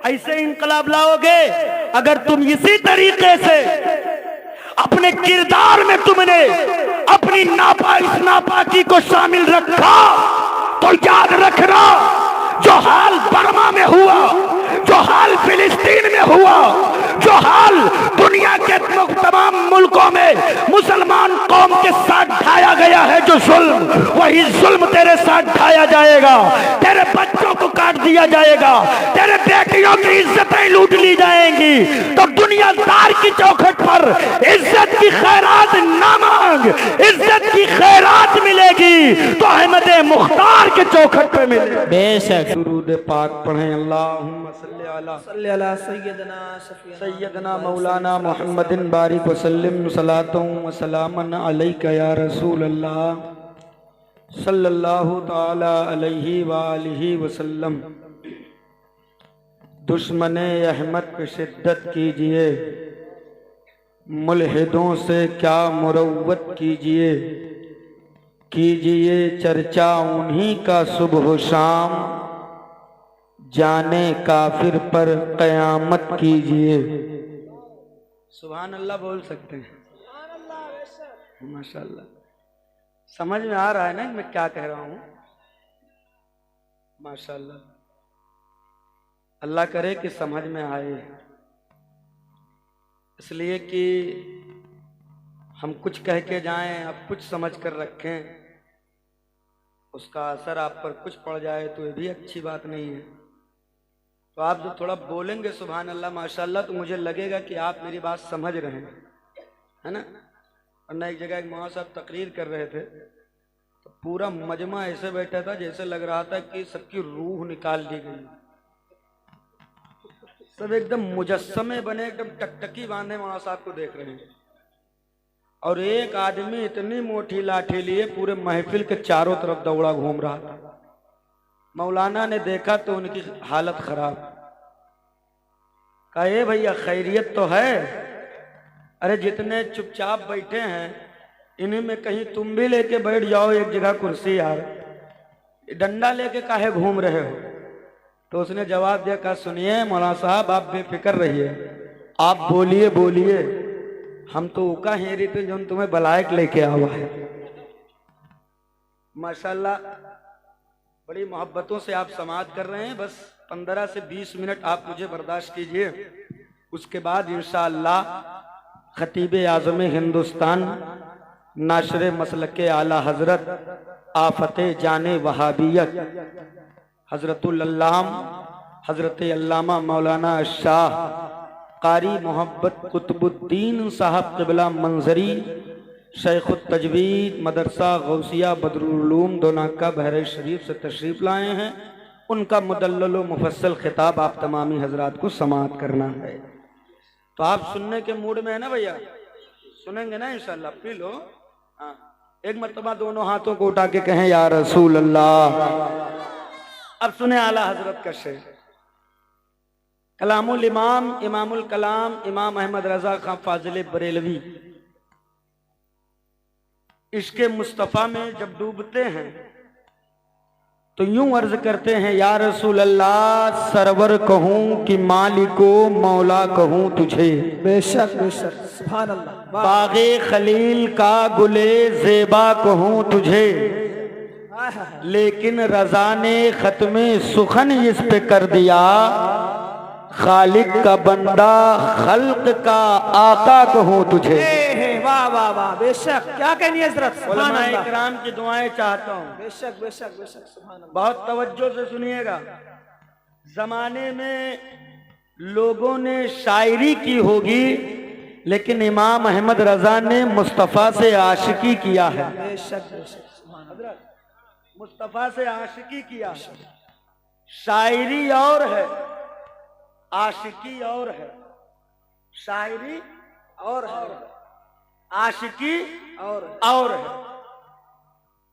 ऐसे इंकलाब लाओगे अगर तुम इसी तरीके से अपने किरदार में तुमने अपनी इस नापाकी को शामिल रखा तो याद रखना जो हाल बर्मा में हुआ, जो हाल फिलिस्तीन में हुआ, जो हाल दुनिया के तमाम मुल्कों में मुसलमान कौम के साथ ढाया गया है, जो जुल्म, वही जुल्म तेरे साथ ढाया जाएगा। तेरे बच्चों को काट दिया जाएगा, तेरे बेटियों की इज्जतें लूट ली जाएंगी। तो दुनियादार की चौखट पर इज्जत की खैरात ना मांग, इज्जत की खैरात मिलेगी तो अहमद मुख्तार के चौखट पे मिलेगी। बेशक दुरूद पाक पढ़ें। अल्लाहुम्मा सल्ली अला सय्यदना मौलाना मुहम्मदिन बारिक वसल्लिम सलातुं व सलामन अलैका या रसूल अल्लाह सल्लल्लाहु ताला अलैहि व आलिहि वसल्लम। दुश्मने अहमद पे शिद्दत कीजिए, मुल्हिदों से क्या मुरव्वत कीजिए, कीजिए चर्चा उन्हीं का सुबह शाम, जाने काफिर पर कयामत कीजिए। सुभान अल्लाह बोल सकते हैं? माशाअल्लाह। समझ में आ रहा है ना मैं क्या कह रहा हूं? माशाअल्लाह। अल्लाह करे कि समझ में आए, इसलिए कि हम कुछ कह के जाएं, अब कुछ समझ कर रखें, उसका असर आप पर कुछ पड़ जाए तो ये भी अच्छी बात नहीं है। तो आप जो थोड़ा बोलेंगे सुभान अल्लाह माशाअल्लाह तो मुझे लगेगा कि आप मेरी बात समझ रहे हैं, है ना। वरना एक जगह एक मौलाना साहब तकरीर कर रहे थे तो पूरा मजमा ऐसे बैठा था जैसे लग रहा था कि सबकी रूह निकाल दी गई, सब एकदम मुजस्समे बने, एकदम टकटकी बांधे मौलाना साहब को देख रहे हैं। और एक आदमी इतनी मोटी लाठी लिए पूरे महफिल के चारों तरफ दौड़ा घूम रहा था। मौलाना ने देखा तो उनकी हालत खराब। कहा ए भैया खैरियत तो है? अरे जितने चुपचाप बैठे हैं इन्हीं में कहीं तुम भी लेके बैठ जाओ एक जगह कुर्सी, यार डंडा लेके काहे घूम रहे हो? तो उसने जवाब दिया, कहा सुनिए मौलाना साहब आप बेफिक्र रहिए, आप बोलिए बोलिए, हम तो उका हेरी थे जो तुम्हें बलायक लेके आवा है। माशाल्लाह बड़ी मोहब्बतों से आप समाअत कर रहे हैं। बस 15 से 20 मिनट आप मुझे बर्दाश्त कीजिए, उसके बाद इंशाअल्लाह खतीब आज़म हिंदुस्तान नाशरे मसलके आला हजरत आफते जाने वहाबियत हजरतुल अल्लाम हजरत अल्लामा मौलाना शाह कारी मोहब्बत कुतुबुद्दीन साहब क़िबला मंजरी शेखुत तजवीद मदरसा गौसिया बदरुल उलूम दोनाका बहरे शरीफ से तशरीफ लाए हैं। उनका मुदल्लल व मुफस्सल खिताब आप तमामी हजरात को समाअत करना है। तो आप सुनने के मूड में है ना भैया? सुनेंगे ना इंशाअल्लाह? P low. हाँ, एक मर्तबा दोनों हाथों को उठा के कहें या रसूल अल्लाह। अब सुने आला हजरत का शेर, कलामुल इमाम इमामुल कलाम इमाम अहमद रजा खां फाजिल बरेलवी इश्क़े मुस्तफ़ा में जब डूबते हैं तो यूं अर्ज करते हैं, या रसूल अल्लाह सरवर कहूं कि मालिको मौला कहूं तुझे। बेशक बेशक सुभान अल्लाह। बागे खलील का गुले ज़ेबा कहूं तुझे, लेकिन रजा ने खत्मे सुखन इस पे कर दिया, खालिक का बंदा खल्क का आका कहूं तुझे। वाह वाह वाह, बेशक क्या कहनी है हजरत, सुभान अल्लाह। इकराम की दुआएं चाहता हूँ, बेशक बेशक बेशक सुभान अल्लाह। बहुत तवज्जो से सुनिएगा। जमाने में लोगों ने शायरी की होगी लेकिन इमाम अहमद रजा ने मुस्तफ़ा से आशिकी किया है। बेशक बेशक सुभान अल्लाह। मुस्तफ़ा से आशिकी किया है। शायरी और है, आशिकी और है। शायरी और है, आशिकी और है।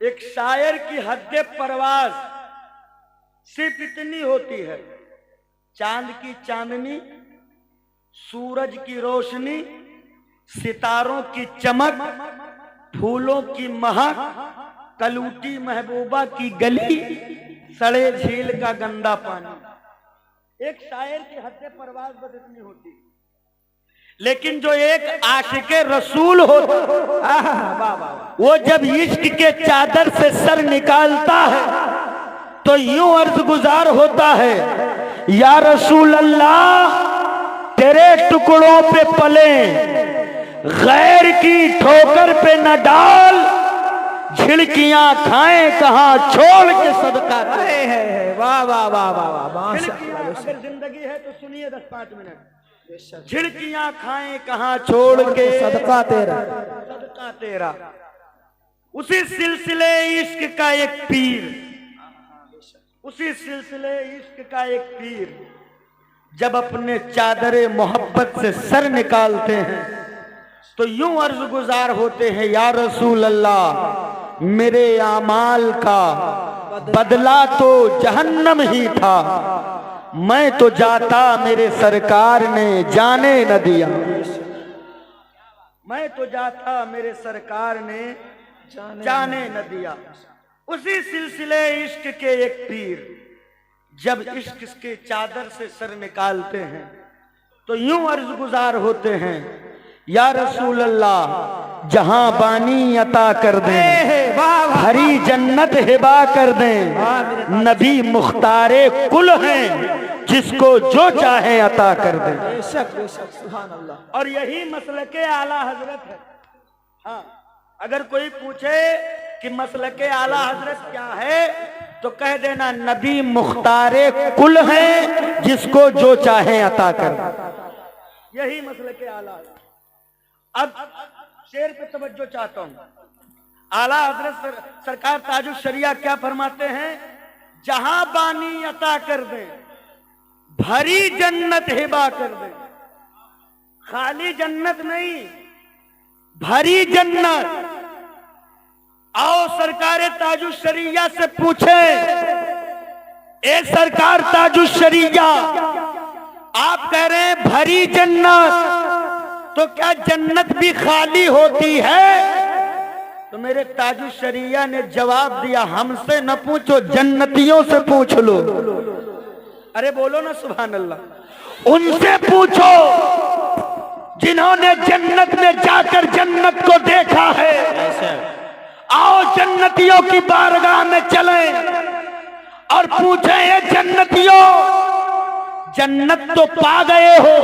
एक शायर की हद्दे परवाज सिर्फ इतनी होती है, चांद की चांदनी, सूरज की रोशनी, सितारों की चमक, फूलों की महक, कलूटी महबूबा की गली, सड़े झील का गंदा पानी। एक शायर की हद परवाज बस इतनी होती, लेकिन जो एक आशिके रसूल होता वो जब इश्क के चादर से सर निकालता है तो यूं अर्ज गुजार होता है, या रसूल अल्लाह तेरे टुकड़ों पे पले, गैर की ठोकर पे न डाल, झिड़कियां खाएं कहां छोड़ के सदका है। वाह वाह वाह वाह वाह, अगर जिंदगी है तो सुनिए 10-5 मिनट। झिड़कियां खाएं कहां छोड़ के सदका तेरा, सदका तेरा। उसी सिलसिले इश्क का एक पीर, उसी सिलसिले इश्क का एक पीर जब अपने चादरे मोहब्बत से सर निकालते हैं तो यूं अर्ज गुजार होते हैं, या रसूल अल्लाह मेरे आमाल का बदला तो जहन्नम ही था, मैं तो जाता मेरे सरकार ने जाने न दिया, मैं तो जाता मेरे सरकार ने जाने न दिया। उसी सिलसिले इश्क के एक पीर जब इश्क के चादर से सर निकालते हैं तो यूं अर्ज गुजार होते हैं, या रसूल अल्लाह जहां बानी अता कर दें, हरी जन्नत हिबा कर दें, नबी मुख्तारे कुल हैं जिसको जो चाहे अता कर दें। बेशक बेशक, सुभान अल्लाह। और यही मसलके आला हजरत है। हाँ, अगर कोई पूछे कि मसलके आला हजरत क्या है तो कह देना नबी मुख्तारे कुल हैं जिसको जो चाहे अता कर दें। यही मसलके आला हजरत। अब शेर पे तवज्जो चाहता हूं। आला हजरत सरकार ताजुल शरिया क्या फरमाते हैं, जहां बानी अता कर दे, भरी जन्नत हिबा कर दे। खाली जन्नत नहीं, भरी जन्नत। आओ सरकार ताजुल शरिया से पूछे, ए सरकार ताजुल शरिया आप कह रहे हैं भरी जन्नत, तो क्या जन्नत भी खाली होती है? तो मेरे ताजुल शरिया ने जवाब दिया, हमसे न पूछो जन्नतियों से पूछ लो। अरे बोलो ना सुभान अल्लाह। उनसे पूछो जिन्होंने जन्नत में जाकर जन्नत को देखा है। आओ जन्नतियों की बारगाह में चलें और पूछें, ये जन्नतियों जन्नत तो पा गए हो,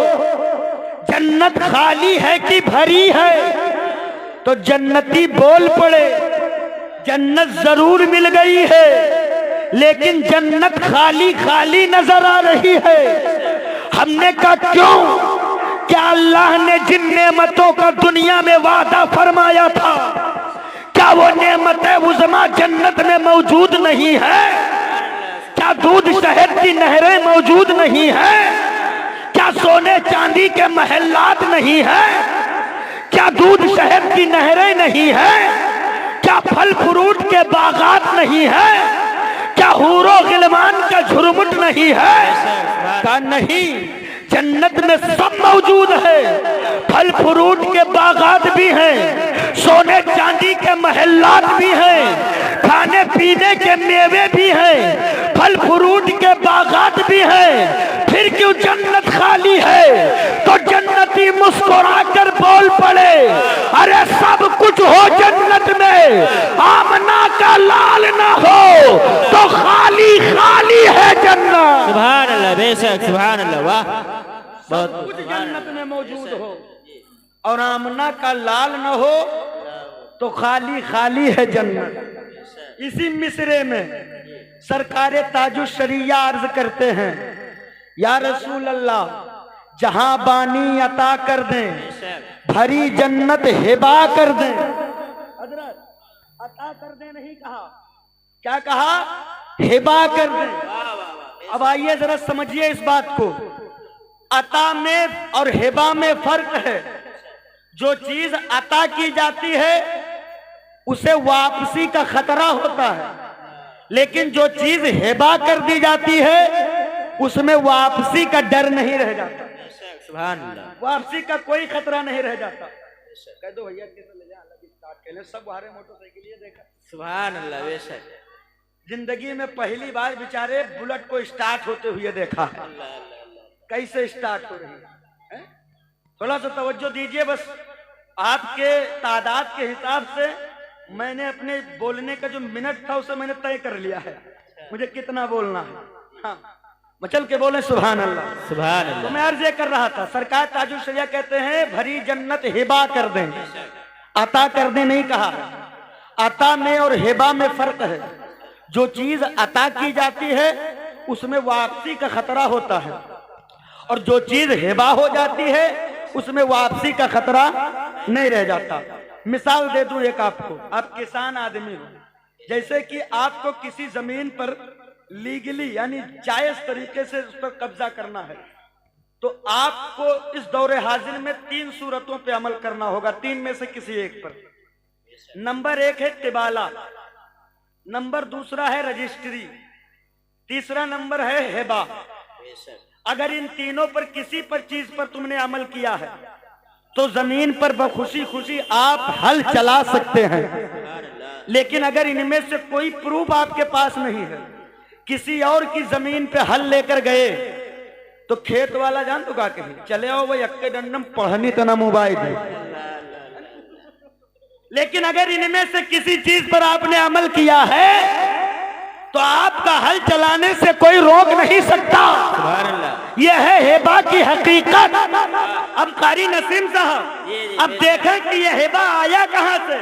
जन्नत खाली है कि भरी है? तो जन्नती बोल पड़े, जन्नत जरूर मिल गई है लेकिन जन्नत खाली खाली नजर आ रही है। हमने कहा क्यों? क्या अल्लाह ने जिन नेमतों का दुनिया में वादा फरमाया था, क्या वो नेमतें उज़मा जन्नत में मौजूद नहीं है? क्या दूध शहद की नहरें मौजूद नहीं है? क्या सोने चांदी के महलात नहीं है? क्या दूध शहद की नहरें नहीं है? क्या फल फ्रूट के बागात नहीं है? क्या हूरो गिलमान का झुरमुट नहीं है? क्या नहीं, जन्नत में सब मौजूद है। फल फ्रूट के बागात भी हैं, सोने चांदी के महलात भी हैं, खाने पीने के मेवे भी हैं, फल फ्रूट के बागात भी हैं। फिर क्यों जन्नत खाली है? तो जन्नती मुस्कुरा कर बोल पड़े, अरे सब कुछ हो जन्नत में, आमना का लाल ना हो तो खाली खाली है जन्नत। सुभान अल्लाह, बेशक सुभान अल्लाह। वाह, बहुत कुछ जन्नत में मौजूद हो और आमना का लाल न हो तो खाली खाली है जन्नत। इसी मिसरे में सरकार ताजुल शरिया अर्ज करते हैं, या रसूल अल्लाह जहां बानी अता कर दें, भरी जन्नत हिबा कर दें। हजरत अता कर दें नहीं कहा, क्या कहा? हिबा कर दें। अब आइए जरा समझिए इस बात को। अता में और हिबा में फर्क है। जो चीज अता की जाती है उसे वापसी का खतरा होता है, लेकिन जो चीज हिबा कर दी जाती है उसमें वापसी का डर नहीं रह जाता। सुभान अल्लाह, वापसी का कोई खतरा नहीं रह जाता। कह दो भैया कैसे ले जाए, सब हारे मोटरसाइकिल ये देखा। सुभान अल्लाह, बेशक जिंदगी में पहली बार बेचारे बुलेट को स्टार्ट होते हुए देखा है। कैसे स्टार्ट हो रही है? थोड़ा सा तवज्जो दीजिए। बस आपके तादाद के हिसाब से मैंने अपने बोलने का जो मिनट था उसे मैंने तय कर लिया है, मुझे कितना बोलना है। हाँ, मचल के बोले सुभान अल्लाह, सुभान अल्लाह। तो मैं अर्ज कर रहा था, सरकार ताजुल शरिया कहते हैं भरी जन्नत हिबा कर दें, अता कर दें नहीं कहा। अता में और हिबा में फर्क है। जो चीज अता की जाती है उसमें वापसी का खतरा होता है, और जो चीज हिबा हो जाती है उसमें वापसी का खतरा नहीं रह जाता। मिसाल दे दूं एक आपको, आप किसान आदमी हो, जैसे कि आपको किसी जमीन पर लीगली यानी जायज तरीके से उस पर कब्जा करना है, तो आपको इस दौरे हाजिर में 3 सूरतों पे अमल करना होगा, 3 में से किसी एक पर। नंबर 1 है तिबाला, नंबर 2 है रजिस्ट्री, तीसरा नंबर है हिबा। अगर इन तीनों पर किसी पर चीज पर तुमने अमल किया है तो जमीन पर बखुशी खुशी आप हल चला सकते हैं। लेकिन अगर इनमें से कोई प्रूफ आपके पास नहीं है, किसी और की जमीन पे हल लेकर गए, तो खेत वाला जान तो का कहीं चले आओ वो यक्के डंडम पढ़नी तना मोबाइल है। लेकिन अगर इनमें से किसी चीज पर आपने अमल किया है तो आपका हल चलाने से कोई रोक नहीं सकता। यह है हिबा की हकीकत। अब कारी नसीम साहब अब देखें कि यह हिबा आया कहां से।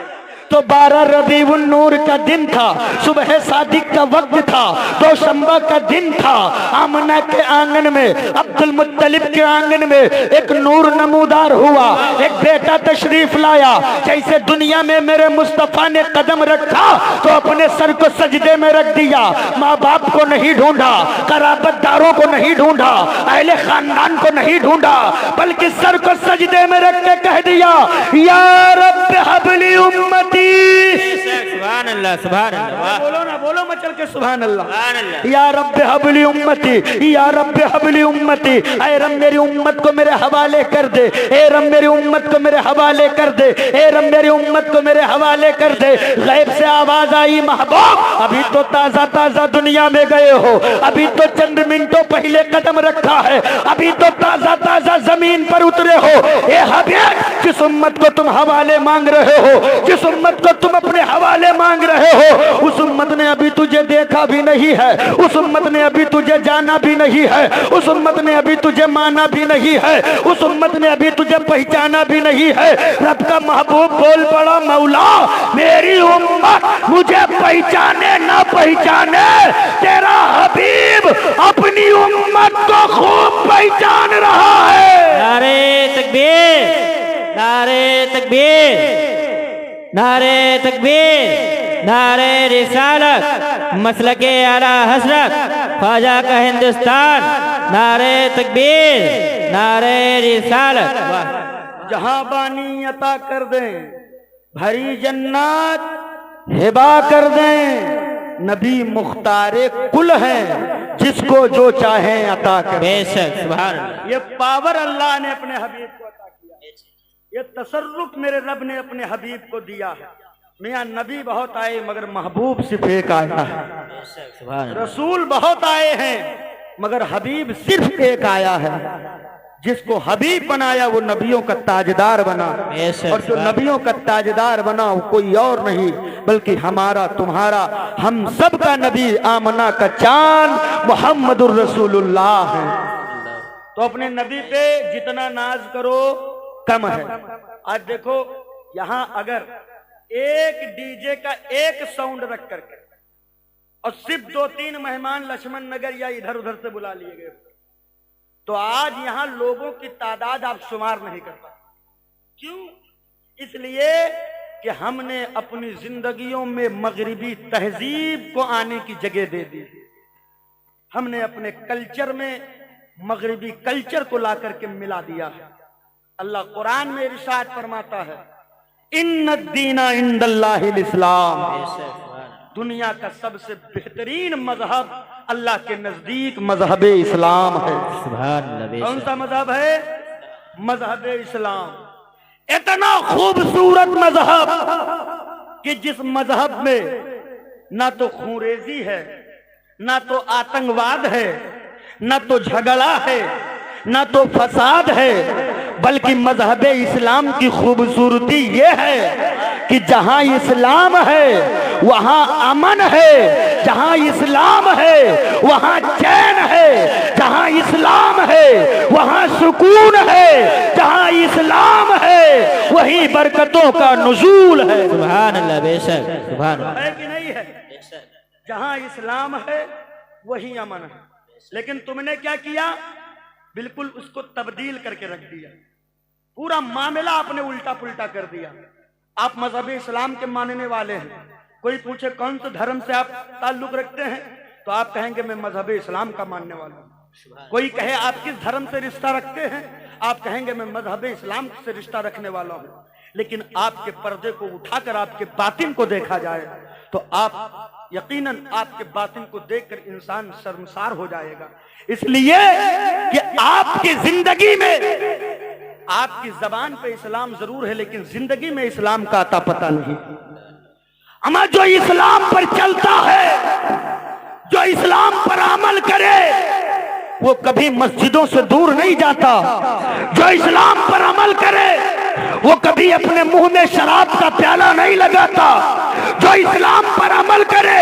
तो 12 रबीउन नूर का दिन था, सुबह सादिक का वक्त था, दोशंबा का दिन था। आमना के आंगन में, अब्दुल मुत्तलिब के आंगन में एक नूर नमूदार हुआ, एक बेटा तशरीफ लाया। जैसे दुनिया में मेरे मुस्तफा ने कदम रखा तो अपने सर को सजदे में रख दिया। माँ बाप को नहीं ढूंढा, कराबतदारों को नहीं ढूंढा, अहले खानदान को नहीं ढूंढा, बल्कि सर को सजदे में रख के कह दिया, या रब्ब हबली उम्मती। सुभान अल्लाह, सुभान अल्लाह। बोलो ना, बोलो मचल के सुभान अल्लाह। या रब्ब हबली उम्मती, या रब्ब हबली उम्मती। ऐ रब मेरी उम्मत को मेरे हवाले कर दे, ऐ रब मेरी उम्मत को मेरे हवाले कर दे, ऐ रब मेरी उम्मत को मेरे हवाले कर दे। गैब से आवाज आई, महबूब अभी तो ताजा ताजा दुनिया में गए हो, अभी तो चंद मिनटों पहले कदम रखा है, अभी तो ताजा ताजा जमीन पर उतरे हो। ए हबीब, जिस उम्मत को तुम हवाले मांग रहे हो, जिस उम्मत को तुम अपने हवाले मांग रहे हो, उस उम्मत ने अभी तुझे देखा भी नहीं है, उस उम्मत ने अभी तुझे जाना भी नहीं है, उस उम्मत ने अभी तुझे माना भी नहीं है, उस उम्मत ने अभी तुझे पहचाना भी नहीं है। रब का महबूब बोल पड़ा, मौला मेरी उम्मत मुझे पहचाने ना पहचाने, तेरा हबीब अपनी उम्मत को खूब पहचान रहा है। नारे तकबीर, नारे तकबीर, नारे तकबीर, नारे रिसालत, मसलके आला हजरत, ख्वाजा का हिंदुस्तान। नारे तकबीर, नारे रिसालत। जहां बानी अता कर दें, भरी जन्नत हिबा कर दें। नबी मुख्तारे कुल हैं, जिसको जो चाहे अता कर। बेशक, सुभान अल्लाह। ये पावर अल्लाह ने अपने हबीब को अता किया, ये तसर्रुफ मेरे रब ने अपने हबीब को दिया है। मियां नबी बहुत आए मगर महबूब सिर्फ एक आया है। रसूल बहुत आए हैं मगर हबीब सिर्फ एक आया है। जिसको हबीब बनाया वो नबियों का ताजदार बना, और जो नबियों का ताजदार बना वो कोई और नहीं बल्कि हमारा तुम्हारा हम सब का नबी आमना का चांद मुहम्मदुर रसूलुल्लाह है। तो अपने नबी पे जितना नाज करो कम है। आज देखो यहाँ अगर एक डीजे का एक साउंड रख करके और सिर्फ 2-3 मेहमान लक्ष्मण नगर या इधर उधर से बुला लिए गए तो आज यहाँ लोगों की तादाद आप शुमार नहीं कर पाते। क्यों? इसलिए कि हमने अपनी जिंदगियों में मगरिबी तहजीब को आने की जगह दे दी। हमने अपने कल्चर में मगरिबी कल्चर को ला करके मिला दिया है। अल्लाह कुरान में इरशाद फरमाता है, इन्नद्दीना इंदल्लाहिल इस्लाम। दुनिया का सबसे बेहतरीन मजहब अल्लाह के नजदीक मजहब इस्लाम है। कौन सा मजहब है? मजहब इस्लाम। इतना खूबसूरत मजहब कि जिस मजहब में ना तो खूंरेजी है, ना तो आतंकवाद है, ना तो झगड़ा है, ना तो फसाद है, बल्कि मजहब इस्लाम की खूबसूरती ये है कि जहां इस्लाम है वहां अमन है, जहां इस्लाम है वहां चैन है, जहां इस्लाम है वहां सुकून है, जहां इस्लाम है वही बरकतों का नुज़ूल है। सुभान अल्लाह, बेशक, सुभान अल्लाह। है कि नहीं है? जहां इस्लाम है वही अमन है। लेकिन तुमने क्या किया? बिल्कुल उसको तब्दील करके रख दिया, पूरा मामला आपने उल्टा पुल्टा कर दिया। आप मजहब इस्लाम के मानने वाले हैं, कोई पूछे कौन से धर्म से आप ताल्लुक रखते हैं तो आप कहेंगे मैं मजहब इस्लाम का मानने वाला हूं। कोई कहे आप किस धर्म से रिश्ता रखते हैं, आप कहेंगे मैं मजहब इस्लाम से रिश्ता रखने वाला हूं। लेकिन आपके पर्दे को उठाकर आपके बातिन को देखा जाए तो आप यकीनन आपके बातिन को देखकर इंसान शर्मसार हो जाएगा। इसलिए कि आपकी जिंदगी में, आपकी जबान पे इस्लाम जरूर है लेकिन जिंदगी में इस्लाम का अता पता नहीं। अमा जो इस्लाम पर चलता है, जो इस्लाम पर अमल करे, वो कभी मस्जिदों से दूर नहीं जाता। जो इस्लाम पर अमल करे वो कभी अपने मुंह में शराब का प्याला नहीं लगाता। जो इस्लाम पर अमल करे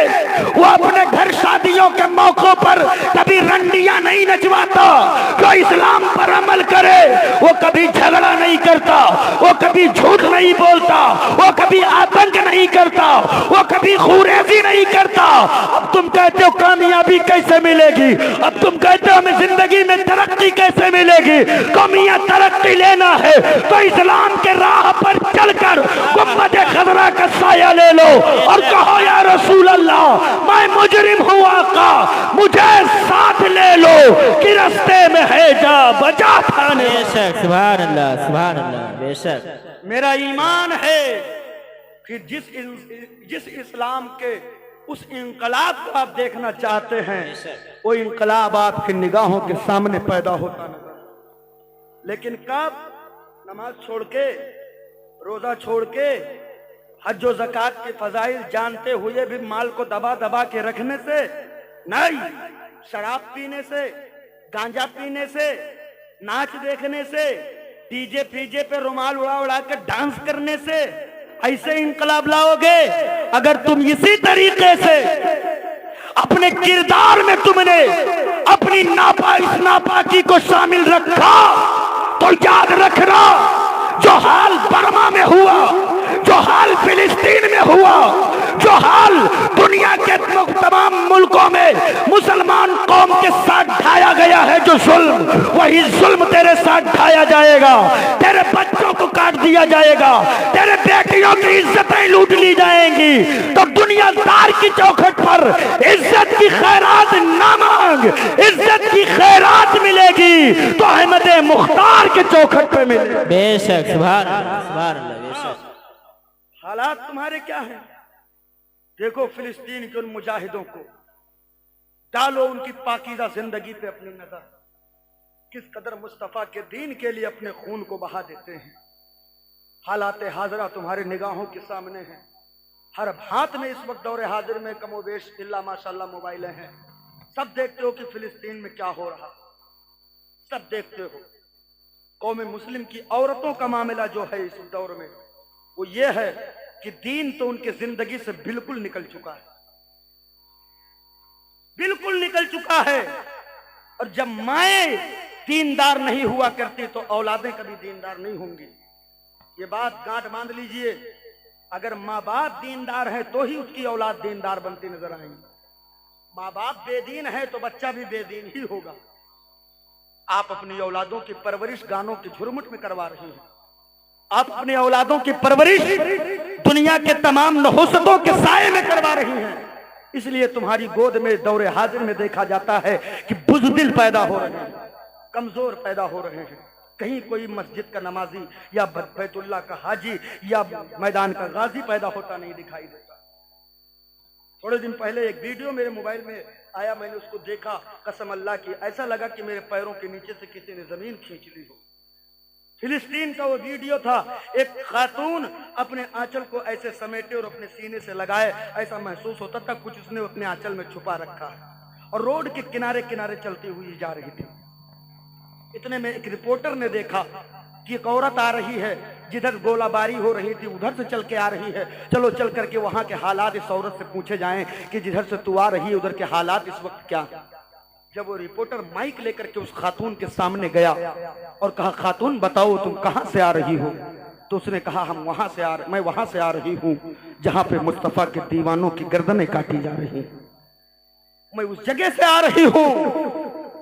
वो अपने घर शादियों के मौकों पर कभी रंडियां नहीं नचवाता। जो इस्लाम पर अमल करे वो कभी झगड़ा नहीं करता, वो कभी झूठ नहीं बोलता, वो कभी आतंक नहीं करता, वो कभी खूरेजी नहीं करता। अब तुम कहते हो कामयाबी कैसे मिलेगी, अब तुम कहते हो हमें जिंदगी में तरक्की कैसे मिलेगी। कौमिया तरक्की लेना है तो इस्लाम के राह पर चलकर गुम्बद खजरा का साया ले लो और कहो या रसूल अल्लाह मैं मुजरिम हूँ आका, मुझे साथ ले लो कि रास्ते में है जा बजा थाने। बेशक, सुभान अल्लाह, सुभान अल्लाह, बेशक। मेरा ईमान है कि जिस इस्लाम के उस इंकलाब को आप देखना चाहते हैं वो इंकलाब आपकी निगाहों के सामने पैदा होता नजर। लेकिन कब? नमाज छोड़ के, रोजा छोड़ के, हज और ज़कात के फजाइल जानते हुए भी माल को दबा दबा के रखने से नहीं, शराब पीने से, गांजा पीने से, नाच देखने से, डीजे फीजे पे रुमाल उड़ा उड़ा के डांस करने से ऐसे इंकलाब लाओगे? अगर तुम इसी तरीके से अपने किरदार में तुमने अपनी नापाकी को शामिल रखा तो याद रखना जो हाल बर्मा में हुआ, जो हाल फिलिस्तीन में हुआ, जो हाल दुनिया के तमाम मुल्कों में मुसलमान कौम के साथ ढाया गया है, जो जुल्म, वही जुल्म तेरे साथ ढाया जाएगा। तेरे बच्चों को काट दिया जाएगा, तेरे बेटियों की इज्जतें लूट ली जाएंगी। तो दुनियादार की चौखट पर इज्जत की खैरात ना मांग, इज्जत की खैरात मिलेगी तो अहमद मुख्तार के चौखट पे मिलेगी। बेशक, सुभान अल्लाह, सुभान अल्लाह, बेशक। हालात तुम्हारे क्या है? देखो फिलिस्तीन के उन मुजाहिदों को, डालो उनकी पाकीज़ा जिंदगी पे अपनी नजर, किस कदर मुस्तफा के दीन के लिए अपने खून को बहा देते हैं। हालात हाजरा तुम्हारे निगाहों के सामने हैं। हर हाथ में इस वक्त दौरे हाजिर में कमोबेश इल्ला माशाल्लाह मोबाइलें हैं। सब देखते हो कि फिलिस्तीन में क्या हो रहा, सब देखते हो। कौम मुस्लिम की औरतों का मामला जो है इस दौर में वो ये है कि दीन तो उनके जिंदगी से बिल्कुल निकल चुका है, बिल्कुल निकल चुका है। और जब माएं दीनदार नहीं हुआ करती तो औलादें कभी दीनदार नहीं होंगी। ये बात गांठ बांध लीजिए। अगर माँ बाप दीनदार है तो ही उसकी औलाद दीनदार बनती नजर आएगी। माँ बाप बेदीन है तो बच्चा भी बेदीन ही होगा। आप अपनी औलादों की परवरिश गानों के झुरमुट में करवा रहे हैं। आप अपनी औलादों की परवरिश दुनिया के तमाम नहुसतों के साए में करवा रही हैं। इसलिए तुम्हारी गोद में दौरे हाजिर में देखा जाता है कि बुज़दिल पैदा हो रहे हैं, कमजोर पैदा हो रहे हैं। कहीं कोई मस्जिद का नमाजी या बैतुल्लाह का हाजी या मैदान का गाजी पैदा होता नहीं दिखाई देता। थोड़े दिन पहले एक वीडियो मेरे मोबाइल में आया, मैंने उसको देखा, कसम अल्लाह की ऐसा लगा कि मेरे पैरों के नीचे से किसी ने जमीन खींच ली हो। फिलिस्तीन का वो वीडियो था, एक खातून अपने आंचल को ऐसे समेटे और अपने सीने से लगाए, ऐसा महसूस होता था कुछ उसने अपने आंचल में छुपा रखा है और रोड के किनारे किनारे चलती हुई जा रही थी। इतने में एक रिपोर्टर ने देखा कि एक औरत आ रही है, जिधर गोलाबारी हो रही थी उधर से चल के आ रही है, चलो चल करके वहां के हालात इस औरत से पूछे जाएं कि जिधर से तू आ रही है उधर के हालात इस वक्त क्या। जब वो रिपोर्टर माइक लेकर के उस खातून के सामने गया और कहा, खातून बताओ तुम कहां से आ रही हो? तो उसने कहा, मैं वहां से आ रही हूं जहां पे मुस्तफा के दीवानों की गर्दनें काटी जा रही, मैं उस जगह से आ रही हूं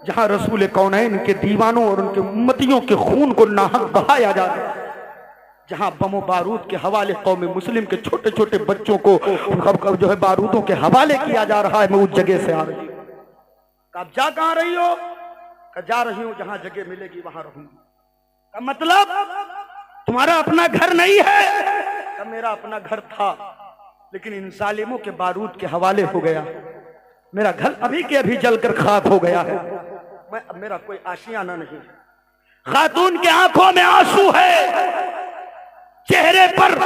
जहां रसूल कौनैन के दीवानों और उनके उम्मतियों के खून को नाहक बहाया जा रहा है, जहां बमो बारूद के हवाले कौम मुस्लिम के छोटे छोटे बच्चों को जो है बारूदों के हवाले किया जा रहा है, मैं उस जगह से आ रही हूं। आप जा कहां रही हो? जा रही हूं जहां जगह मिलेगी वहां रहूंगी। मतलब तुम्हारा अपना घर नहीं है? मेरा अपना घर था लेकिन इन सालिमों के बारूद के हवाले हो गया, मेरा घर अभी के अभी जलकर खाक हो गया है, अब मेरा कोई आशियाना नहीं। खातून के आंखों में आंसू है, चेहरे पर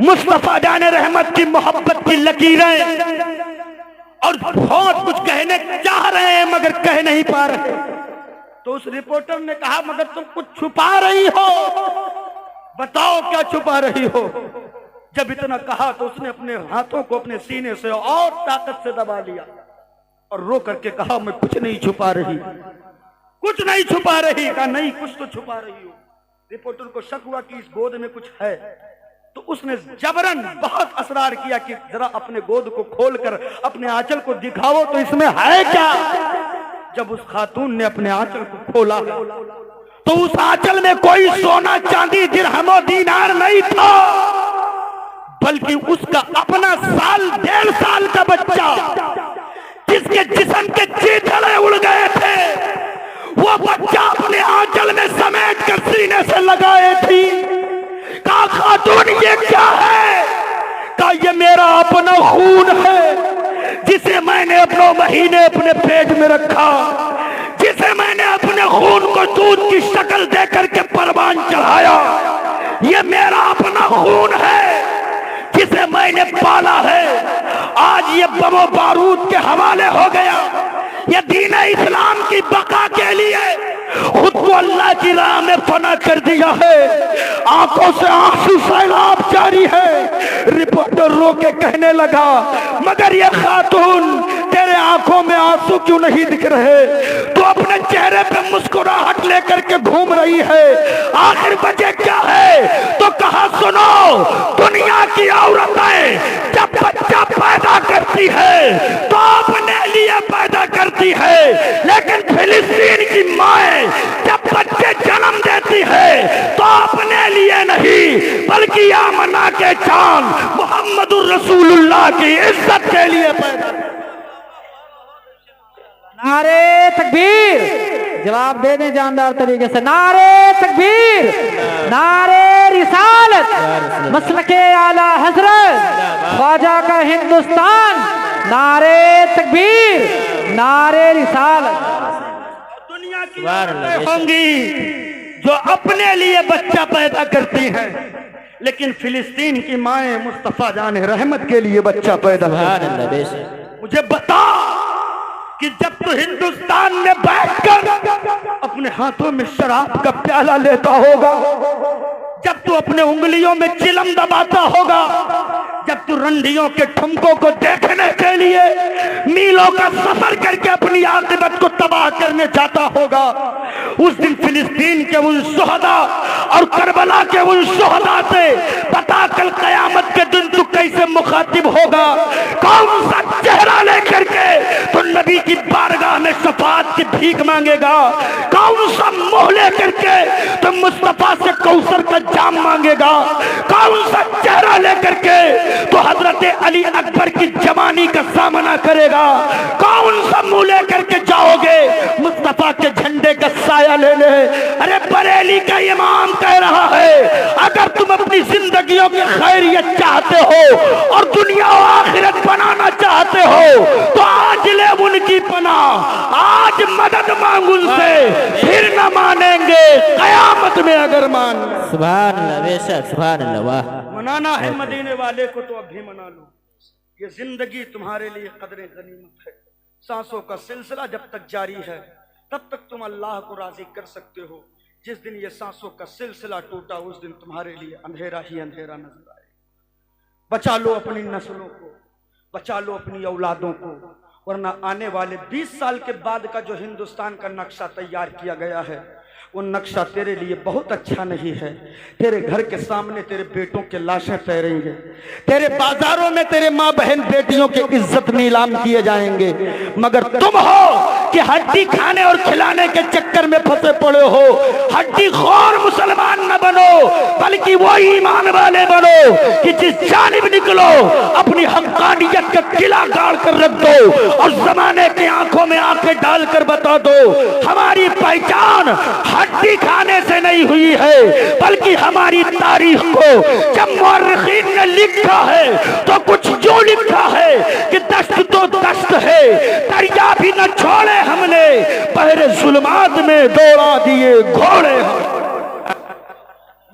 मुस्तफा जाने रहमत की मोहब्बत की लकीरें, और बहुत कुछ कहने चाह रहे हैं मगर कह नहीं पा रहे। तो उस रिपोर्टर ने कहा, मगर तुम कुछ छुपा रही हो, बताओ क्या छुपा रही हो? जब इतना कहा तो उसने अपने हाथों को अपने सीने से और ताकत से दबा लिया और रो करके कहा, मैं कुछ नहीं छुपा रही, कुछ नहीं छुपा रही। कहा, नहीं कुछ तो छुपा रही हो। रिपोर्टर को शक हुआ कि इस गोद में कुछ है, तो उसने जबरन बहुत असरार किया कि जरा अपने गोद को खोलकर अपने आंचल को दिखाओ तो इसमें है क्या। जब उस खातून ने अपने आंचल को खोला तो उस आंचल में कोई सोना चांदी दिरहम और दीनार नहीं था, बल्कि उसका अपना 1.5 साल का बच्चा जिसके जिस्म के चीथड़े उड़ गए थे, वो बच्चा अपने आंचल में समेट कर सीने से लगाए थी। कहा, खातून ये क्या है? कहा, ये मेरा अपना खून है जिसे मैंने अपने महीने अपने पेट में रखा, जिसे मैंने अपने खून को दूध की शक्ल दे करके परवान चढ़ाया। ये मेरा अपना खून है जिसे मैंने पाला है, आज ये बमो बारूद के हवाले हो गया। ये दीन इस्लाम की बका के लिए खुद को अल्लाह की राह में फना कर दिया है। आंखों से आंसू सैलाब जारी है। रिपोर्टर रो के कहने लगा, मगर ये खातून तेरे आंखों में आंसू क्यों नहीं दिख रहे? तो अपने चेहरे पे मुस्कुराहट लेकर के घूम रही है, आखिर वजह क्या है? तो कहा, सुनो, दुनिया की औरतें जब बच्चा पैदा करती है तो अपने लिए पैदा करती है, लेकिन फिलिस्तीन की माएं जब बच्चे जन्म देती है तो अपने लिए नहीं बल्कि आमना के चांद मोहम्मदुर रसूलुल्लाह की इज्जत के लिए पैदा। नारे तकबीर, जवाब दे दें जानदार तरीके से। नारे तकबीर, नारे रिसालत, मसलके आला हजरत ख्वाजा का हिंदुस्तान। नारे तकबीर, नारे रिसालत। दुनिया की होंगी जो अपने लिए बच्चा पैदा करती हैं, लेकिन फिलिस्तीन की माएं मुस्तफा जाने रहमत के लिए बच्चा पैदा करती हैं। मुझे बता कि जब तू हिंदुस्तान में बैठकर अपने हाथों में शराब का प्याला लेता होगा, जब तू अपने उंगलियों में चिलम दबाता होगा, जब तू रंडियों के ठुमकों को देखने के लिए मीलों का सफर करके अपनी आखिरत को तबाह करने जाता होगा, उस दिन फिलिस्तीन के उन शुहदा और करबला के उन शुहदा से पता कल कयामत के दिन तू कैसे मुखातिब होगा। कौन सा चेहरा लेकर के तो नबी की बारगाह में शफाअत की भीख मांगेगा? कौन सा मुंह लेकर के तो मुस्तफा से कौसर का जाम मांगेगा? कौन सा चेहरा लेकर के तो हजरत अली अकबर की जवानी का सामना करेगा? कौन सा मुंह लेकर के जाओगे मुस्तफा के झंडे का साया लेने? अरे बरेली का इमाम कह रहा है, अगर तुम अपनी जिंदगियों की खैरियत चाहते हो और दुनिया और आखिरत बनाना चाहते हो तो आज ले उनकी पनाह, आज मदद मांग उनसे, फिर न मानेंगे कयामत में अगर मान ले। सुभान अल्लाह बेशक सुभान अल्लाह वाह। मनाना है मदीने वाले को तो अभी मना लो। ये जिंदगी तुम्हारे लिए कदरे गनीमत है। सांसों का सिलसिला जब तक जारी है तब तक तुम अल्लाह को राजी कर सकते हो। जिस दिन ये सांसों का सिलसिला टूटा उस दिन तुम्हारे लिए अंधेरा ही अंधेरा नजर आए। बचा लो अपनी नस्लों को, बचा लो अपनी औलादों को, वरना आने वाले 20 साल के बाद का जो हिंदुस्तान का नक्शा तैयार किया गया है वो नक्शा तेरे लिए बहुत अच्छा नहीं है। तेरे घर के सामने तेरे बेटों के लाशें तैरेंगे, तेरे बाजारों में तेरे माँ बहन बेटियों की इज्जत नीलाम किए जाएंगे, मगर तुम हो कि हड्डी खाने और खिलाने के चक्कर में फंसे पड़े हो। हड्डी खोर मुसलमान न बनो, बल्कि वो ईमान वाले बनो कि जिस जानिब निकलो अपनी हक्कानियत का किला गाड़ कर रख दो और जमाने की आंखों में आंखें डालकर बता दो हमारी पहचान हड्डी खाने से नहीं हुई है, बल्कि हमारी तारीख को जब मुअर्रिखीन ने लिखा है तो कुछ जो लिखा है कि दश्त तो दश्त है, दरिया भी न छोड़े हमने, पहरे जुल्मात में दौड़ा दिए घोड़े।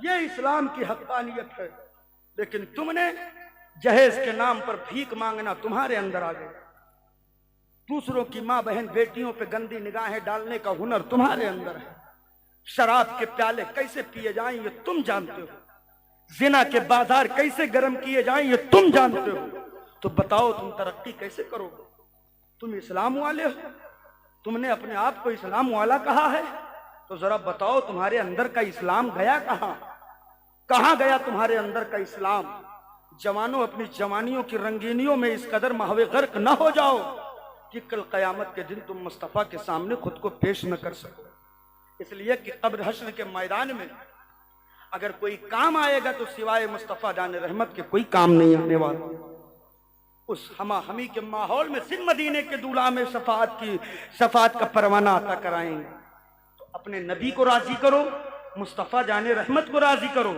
ये इस्लाम की हक्कानियत है। लेकिन तुमने जहेज के नाम पर भीख मांगना तुम्हारे अंदर आ गया। दूसरों की माँ बहन बेटियों पे गंदी निगाहें डालने का हुनर तुम्हारे अंदर है। शराब के प्याले कैसे पिए जाएं ये तुम जानते हो। जिना के बाजार कैसे गर्म किए जाएं ये तुम जानते हो। तो बताओ तुम तरक्की कैसे करोगे? तुम इस्लाम वाले हो, तुमने अपने आप को इस्लाम वाला कहा है, तो जरा बताओ तुम्हारे अंदर का इस्लाम गया कहां? कहां गया तुम्हारे अंदर का इस्लाम? जवानों, अपनी जवानियों की रंगीनियों में इस कदर महवे गर्क न हो जाओ कि कल कयामत के दिन तुम मुस्तफा के सामने खुद को पेश न कर सको। इसलिए कि कब्र हश्र के मैदान में अगर कोई काम आएगा तो सिवाय मुस्तफा जाने रहमत के कोई काम नहीं आने वाला। उस हमा हमी के माहौल में सिर्फ मदीने के दूल्हा में शफात का परवाना अता कराएंगे। तो अपने नबी को राजी करो, मुस्तफा जाने रहमत को राजी करो।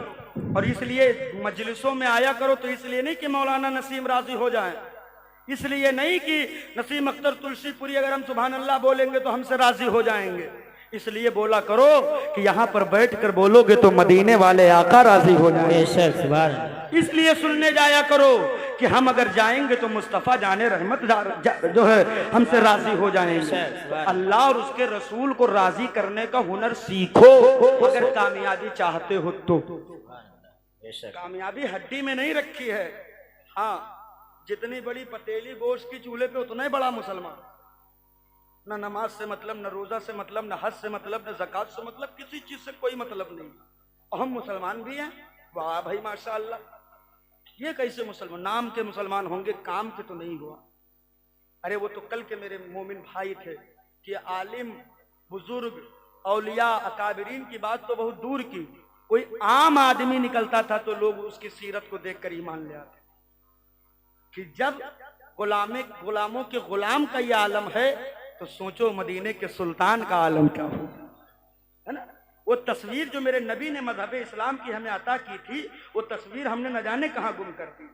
और इसलिए मजलिसों में आया करो तो इसलिए नहीं कि मौलाना नसीम राजी हो जाए, इसलिए नहीं कि नसीम अख्तर तुलसीपुरी अगर हम सुभान अल्लाह बोलेंगे तो हमसे राजी हो जाएंगे। इसलिए बोला करो कि यहाँ पर बैठकर बोलोगे तो मदीने वाले आका राजी हो जाएंगे। इसलिए सुनने जाया करो कि हम अगर जाएंगे तो मुस्तफा जाने रहमत जो है हमसे राजी हो जाएंगे। अल्लाह और उसके रसूल को राजी करने का हुनर सीखो अगर कामयाबी चाहते हो तो। कामयाबी हड्डी में नहीं रखी है। हाँ, जितनी बड़ी पतेली गोश्त की चूल्हे पे उतना ही बड़ा मुसलमान। न नमाज से मतलब, न रोजा से मतलब, न हज से मतलब, न ज़कात से मतलब, किसी चीज से कोई मतलब नहीं। और हम मुसलमान भी हैं। वाह भाई माशाअल्लाह। ये कैसे मुसलमान? नाम के मुसलमान होंगे, काम के तो नहीं हुआ। अरे वो तो कल के मेरे मोमिन भाई थे कि आलिम बुजुर्ग औलिया अकाबिरीन की बात तो बहुत दूर की, कोई आम आदमी निकलता था तो लोग उसकी सीरत को देखकर ईमान ले आते कि जब गुलामों के गुलाम का ये आलम है तो सोचो मदीने के सुल्तान का आलम क्या होगा, है ना। वो तस्वीर जो मेरे नबी ने मजहब इस्लाम की हमें अता की थी, वो तस्वीर हमने न जाने कहां गुम कर दी।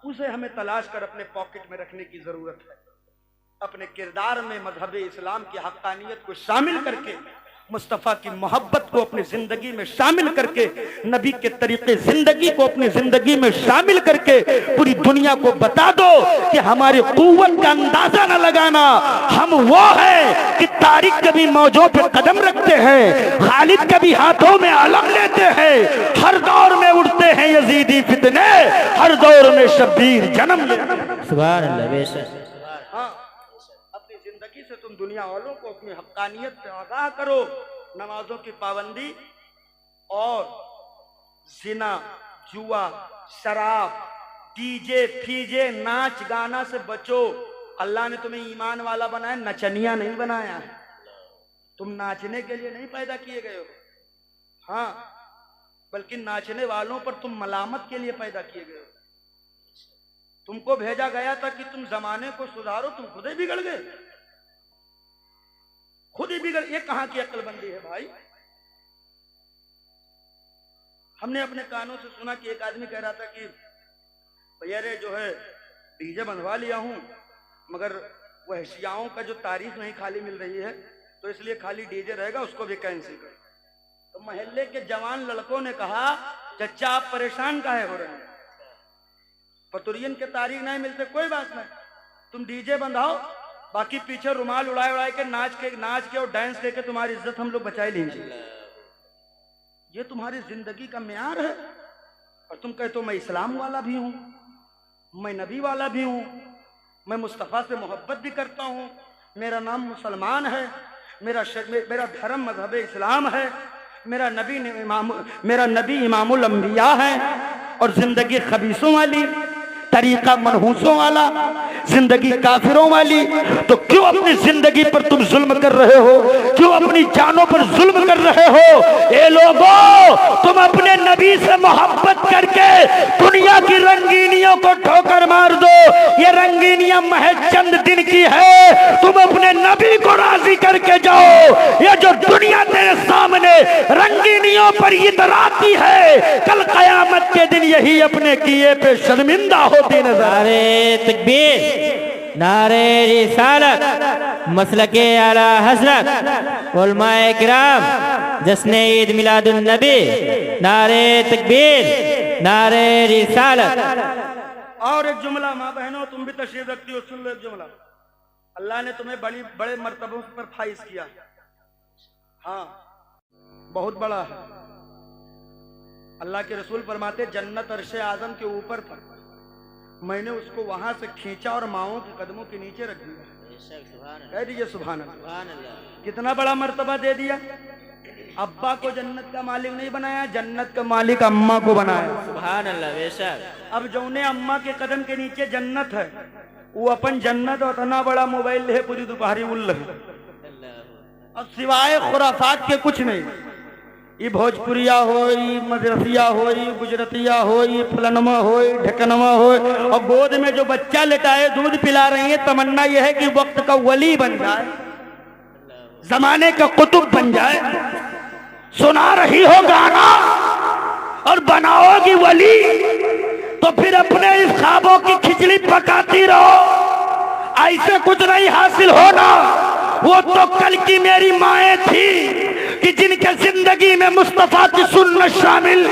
उसे हमें तलाश कर अपने पॉकेट में रखने की जरूरत है। अपने किरदार में मजहब इस्लाम की हक्कानियत को शामिल करके, मुस्तफा की मोहब्बत को अपनी जिंदगी में शामिल करके, नबी के तरीके जिंदगी को अपनी जिंदगी में शामिल करके पूरी दुनिया को बता दो कि हमारी कुव्वत का अंदाजा न लगाना। हम वो हैं कि तारीख कभी मौजों पे कदम रखते हैं, खालिद कभी हाथों में अलम लेते हैं, हर दौर में उठते हैं यजीदी फितने, हर दौर में शब्बीर जन्म लेते हैं। सुभान अल्लाह बेशक। से तुम दुनिया वालों को अपनी हक्कानियत से आगाह करो। नमाजों की पाबंदी और जिना, जुआ, शराब, डीजे फीजे, नाच गाना से बचो। अल्लाह ने तुम्हें ईमान वाला बनाया, नचनिया नहीं बनाया है। तुम नाचने के लिए नहीं पैदा किए गए हो, हाँ, बल्कि नाचने वालों पर तुम मलामत के लिए पैदा किए गए हो। तुमको भेजा गया था कि तुम जमाने को सुधारो, तुम खुद ही बिगड़ गए, खुद ही बिगड़। ये कहां की अक्लबंदी है भाई? हमने अपने कानों से सुना कि एक आदमी कह रहा था कि भैया रे जो है डीजे बनवा लिया हूं, मगर वह शियाओं का जो तारीफ नहीं खाली मिल रही है तो इसलिए खाली डीजे रहेगा, उसको भी कैंसिल कर। तो महल्ले के जवान लड़कों ने कहा, चचा आप परेशान काहे हो रहे हैं? पतुरियन के तारीख नहीं मिलते, कोई बात नहीं, तुम डीजे बंधाओ, बाकी पीछे रुमाल उड़ाए उड़ाए के नाच के और डांस करके तुम्हारी इज्जत हम लोग बचाए लेंगे। ये तुम्हारी जिंदगी का म्यार है? और तुम कहते हो मैं इस्लाम वाला भी हूं, मैं नबी वाला भी हूं, मैं मुस्तफा से मोहब्बत भी करता हूं, मेरा नाम मुसलमान है, मेरा धर्म मजहब इस्लाम है, मेरा नबी इमामुल अंबिया है, और जिंदगी खबीसों वाली, तरीका मनहूसों वाला, जिंदगी काफिरों वाली। तो क्यों अपनी जिंदगी पर तुम जुल्म कर रहे हो? क्यों अपनी जानों पर जुल्म कर रहे हो? ए लोगों, तुम अपने नबी से मोहब्बत करके दुनिया की रंगीनियों को ठोकर मार दो। ये रंगीनियां महज चंद दिन की है, तुम अपने नबी को राजी करके जाओ। ये जो दुनिया तेरे सामने रंगीनियों पर इतराती है, कल कयामत के दिन यही अपने किए पे शर्मिंदा होती नजर। नारे तकबीर, नारे रिसालत, मसलके आला हज़रत, उलमाए किराम, जश्न ईद मिलादुन नबी, नारे तकबीर, नारे रिसालत। और एक जुमला, माँ बहनों तुम भी तशरीफ रखती हो, सुन लो एक जुमला। अल्लाह ने तुम्हें बड़े मर्तबों पर फाइज किया, हाँ बहुत बड़ा है। अल्लाह के रसूल फरमाते जन्नत अर्शे आजम के ऊपर था, मैंने उसको वहां से खींचा और माओं के कदमों के नीचे रख दिया। कह दीजिए सुभान अल्लाह। कितना बड़ा मर्तबा दे दिया। अब्बा को जन्नत का मालिक नहीं बनाया, जन्नत का मालिक अम्मा को बनाया। सुभान अल्लाह। बेशक अब जौने अम्मा के कदम के नीचे जन्नत है, वो अपन जन्नत और इतना बड़ा मोबाइल है, पूरी दोपहरी उल्ल है, अब सिवाय खुराफात के कुछ नहीं। ये भोजपुरिया हो, ये मदरसिया हो, ये गुजरतिया हो, ये फलनमा हो, ढकनमा हो, और गोद में जो बच्चा लेटाए दूध पिला रही है, तमन्ना यह है कि वक्त का वली बन जाए, जमाने का कुतुब बन जाए। सुना रही हो गाना और बनाओगी वली, तो फिर अपने इस ख्वाबों की खिचड़ी पकाती रहो। ऐसे कुछ नहीं हासिल होना। वो तो कल की मेरी माएँ थी कि जिनके जिंदगी में मुस्तफा की सुन्नत शामिल,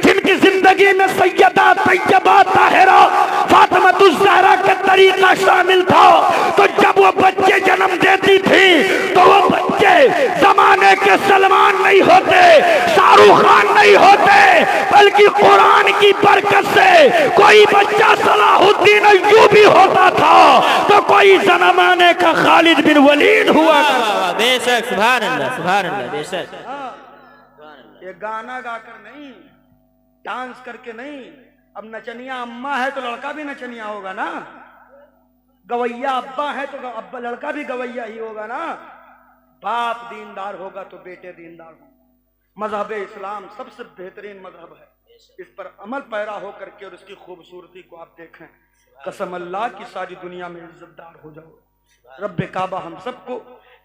जिनकी जिंदगी में सैयदा तैयबा ताहिरा फातिमातुज़ ज़हरा का तरीका शामिल था। तो जब वो बच्चे जन्म देती थी, तो वो बच्चे जमाने के सलमान नहीं होते, शाहरुख खान नहीं होते, बल्कि कुरान की बरकत से कोई बच्चा सलाहुद्दीन अय्यूबी होता था, तो कोई जमाने का खालिद बिन वलीद हुआ। बेशक, सुभान अल्लाह, सुभान अल्लाह। बेशक ये गाना गाकर नहीं, डांस करके नहीं। अब नचनिया अम्मा है तो लड़का भी नचनिया होगा ना, गवैया अब्बा है तो अब्बा लड़का भी गवैया ही होगा ना। बाप दीनदार होगा तो बेटे दीनदार होंगे। मजहब इस्लाम सबसे बेहतरीन मजहब है, इस पर अमल पैरा होकर के और उसकी खूबसूरती को आप देखें। कसम अल्लाह की सारी दुनिया में इज्जतदार हो जाओ। रब्बे काबा हम सबको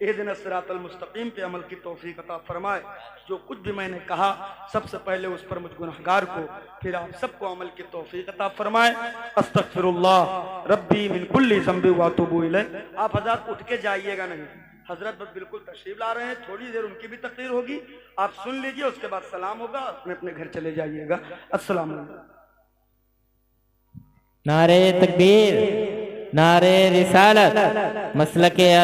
इहदिना सिरातल मुस्तकीम पे अमल की तौफीक अता फरमाए। जो कुछ भी मैंने कहा सबसे पहले उस पर मुझ गुनहगार को, फिर आप सबको अमल की तौफीक अता फरमाए। अस्तगफिरुल्लाह रब्बी मिन कुल्ली ज़ंबि व अतूबु इलैह। आप हज़रात उठ के जाइएगा नहीं, हजरत बस बिल्कुल तशरीफ ला रहे हैं, थोड़ी देर उनकी भी तकरीर होगी, आप सुन लीजिए, उसके बाद सलाम होगा, अपने अपने घर चले जाइएगा। अस्सलाम वालेकुम। नारे तकबीर, नारे रिसालत, मसलके